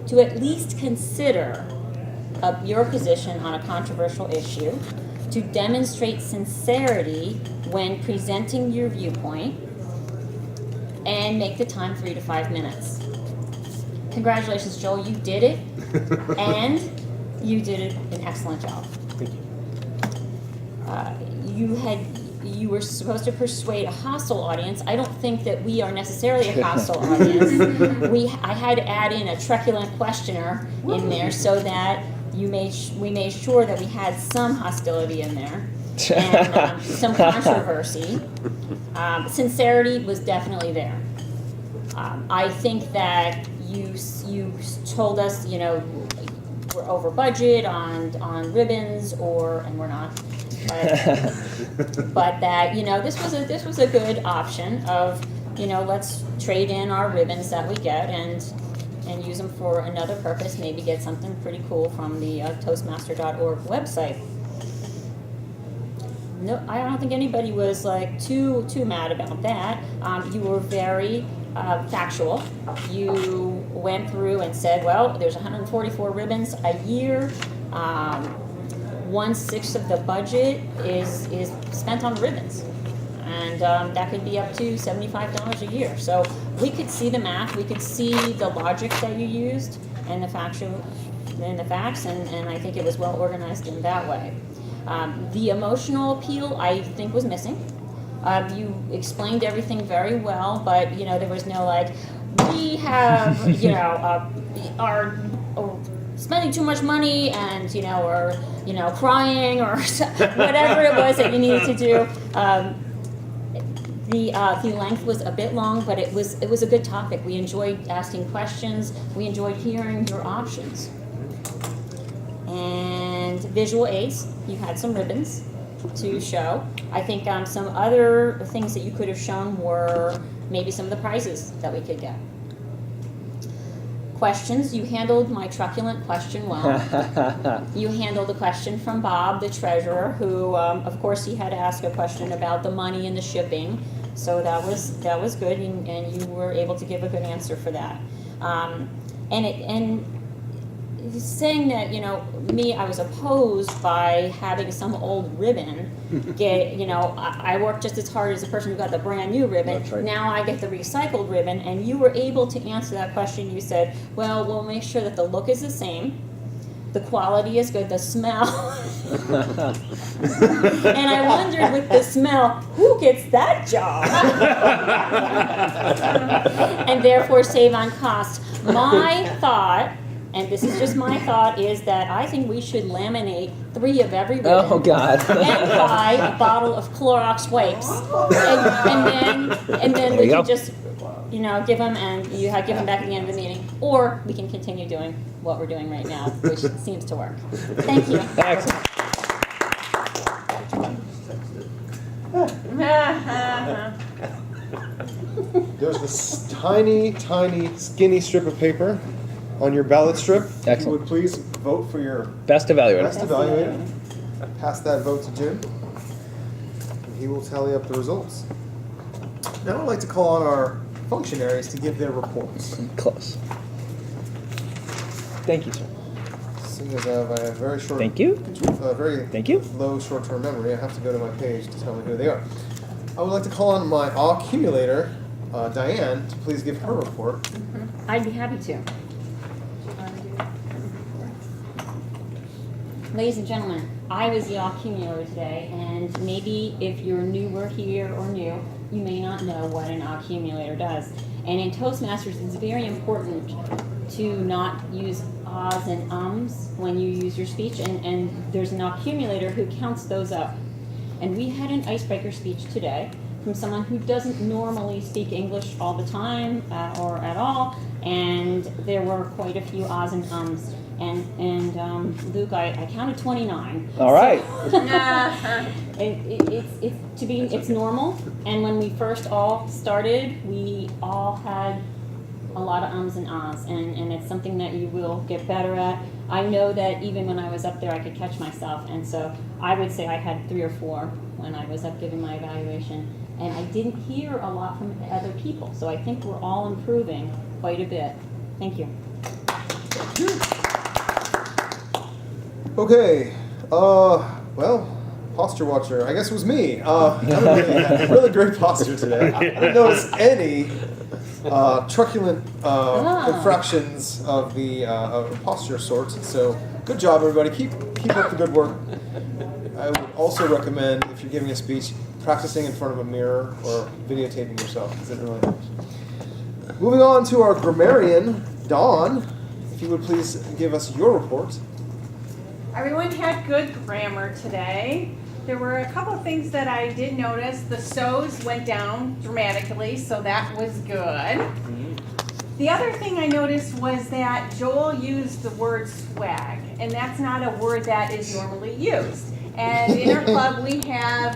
to at least consider your position on a controversial issue, to demonstrate sincerity when presenting your viewpoint, and make the time 3 to 5 minutes. Congratulations, Joel, you did it, and you did an excellent job. Thank you. You were supposed to persuade a hostile audience. I don't think that we are necessarily a hostile audience. I had to add in a truculent questioner in there so that we made sure that we had some hostility in there and some controversy. Sincerity was definitely there. I think that you told us, we're over budget on ribbons, and we're not. But that this was a good option of let's trade in our ribbons that we get and use them for another purpose. Maybe get something pretty cool from the Toastmaster.org website. No, I don't think anybody was too mad about that. You were very factual. You went through and said, well, there's 144 ribbons a year. 1/6 of the budget is spent on ribbons, and that could be up to $75 a year. So we could see the math, we could see the logic that you used, and the facts, and I think it was well organized in that way. The emotional appeal, I think, was missing. You explained everything very well, but there was no we have are spending too much money and or crying or whatever it was that you needed to do. The length was a bit long, but it was a good topic. We enjoyed asking questions. We enjoyed hearing your options. And visual aids, you had some ribbons to show. I think some other things that you could have shown were maybe some of the prizes that we could get. Questions, you handled my truculent question well. You handled the question from Bob, the treasurer, who, of course, he had to ask a question about the money and the shipping. So that was good, and you were able to give a good answer for that. And saying that I was opposed by having some old ribbon get I worked just as hard as the person who got the brand new ribbon. That's right. Now I get the recycled ribbon, and you were able to answer that question. You said, well, we'll make sure that the look is the same, the quality is good, the smell. And I wondered with the smell, who gets that job? And therefore save on cost. My thought, and this is just my thought, is that I think we should laminate 3 of every ribbon. Oh, God. And buy a bottle of Clorox wipes. And then we can just, give them, and give them back at the end of the meeting. Or we can continue doing what we're doing right now, which seems to work. Thank you. Excellent. There's this tiny, skinny strip of paper on your ballot strip. If you Excellent. would please vote for your Best evaluator. best evaluator. Pass that vote to Jim, and he will tally up the results. Now I'd like to call on our functionaries to give their reports. Close. Thank you, sir. Seeing as I have a very short, Thank you. very Thank you. low short-term memory, I have to go to my page to tell me who they are. I would like to call on my accumulator, Diane, to please give her report. I'd be happy to. Ladies and gentlemen, I was the accumulator today, and maybe if you're newer here or new, you may not know what an accumulator does. And in Toastmasters, it's very important to not use ahs and ums when you use your speech, and there's an accumulator who counts those up. And we had an icebreaker speech today from someone who doesn't normally speak English all the time or at all, and there were quite a few ahs and ums. And Luke, I counted 29. All right. It's normal. And when we first all started, we all had a lot of ums and ahs, and it's something that you will get better at. I know that even when I was up there, I could catch myself, and so I would say I had 3 or 4 when I was up giving my evaluation, and I didn't hear a lot from other people. So I think we're all improving quite a bit. Thank you. Okay. Well, posture watcher. I guess it was me. I had really great posture today. I didn't notice any truculent infractions of the posture sort. So good job, everybody. Keep up the good work. I would also recommend, if you're giving a speech, practicing in front of a mirror or videotaping yourself, because it really helps. Moving on to our grammarian, Dawn. If you would please give us your report. Everyone had good grammar today. There were a couple of things that I did notice. The so's went down dramatically, so that was good. The other thing I noticed was that Joel used the word swag, and that's not a word that is normally used. And in our club, we have